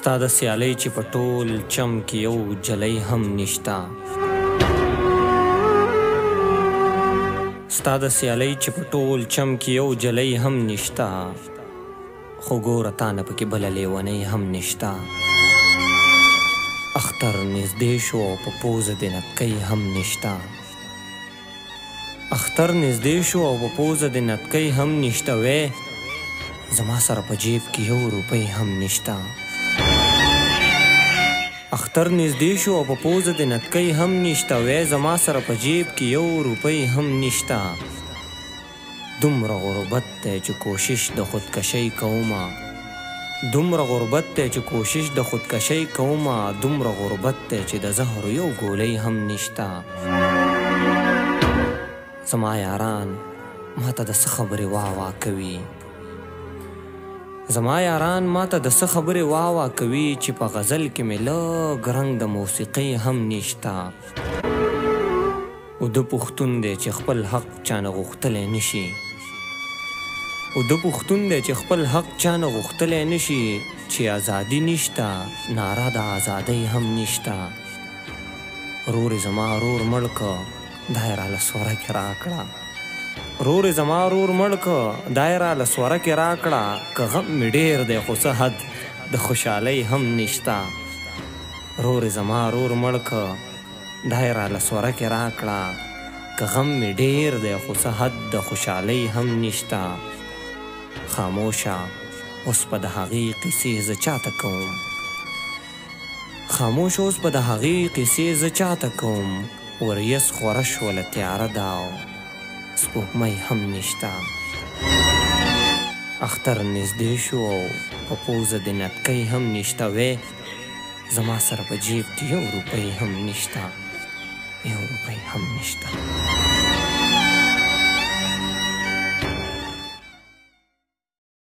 ستا د سیالۍ چې په ټول چم کې یو جلی هم نشته ستا د سیالۍ چې په ټول چم کې یو جلی هم نشته خو ګوره تا نه پکې بله لیونۍ هم نشته اختر نږدې شو او په پوزه د نتکۍ هم نشته اختر نږدې شو او په پوزه د نتکۍ هم نشته وی زما سره په جیب کې یو روپۍ هم نشته اختر نږدې شو او په پوزه د نتکۍ هم نشته وی زما سره په جیب کې یو روپۍ هم نشته دومره غربت دی چې کوشش د خودکشۍ کومه دومره غربت دی چې کوشش د خودکشۍ کومه دومره غربت دی چې د زهرو یو ګولۍ هم نشته زما یاران ماته د څه خبرې واه کوي زما یاران ماته د څه خبرې واه کوي چې په غزل کې مې لږ رنګ د موسیقۍ هم نشته اوده پښتون دی چې خپل حق چانه غوښتلی نشي اوده پښتون دی چې خپل حق چانه غوښتلی نشي چې ازادي نشته ناره د ازادۍ هم نشته رورې زما رور مړ که دا یې راله سوره کې راکړه رورې زما رور مړ که دا یې راله سوره کې راکړه که غم مې ډېر دی خو څه حد د خوشحالۍ هم نشته رورې زما رور مړ که دا یې راله سوره کې راکړه که غم مې ډېر دی خو څه حد د خوشحالۍ هم نشته خاموشه اوس په د هغې قیسې زه چاته کوم خاموش اوس په د هغې قیسې زه چاته کوم وریځ خوره شوله تیاره ده او سپوږمۍ هم نشته اختر نږدې شو او په پوزه د نتکۍ هم نشته وی زما سره په جیب کې یو روپۍ هم نشته یو روپۍ هم نشته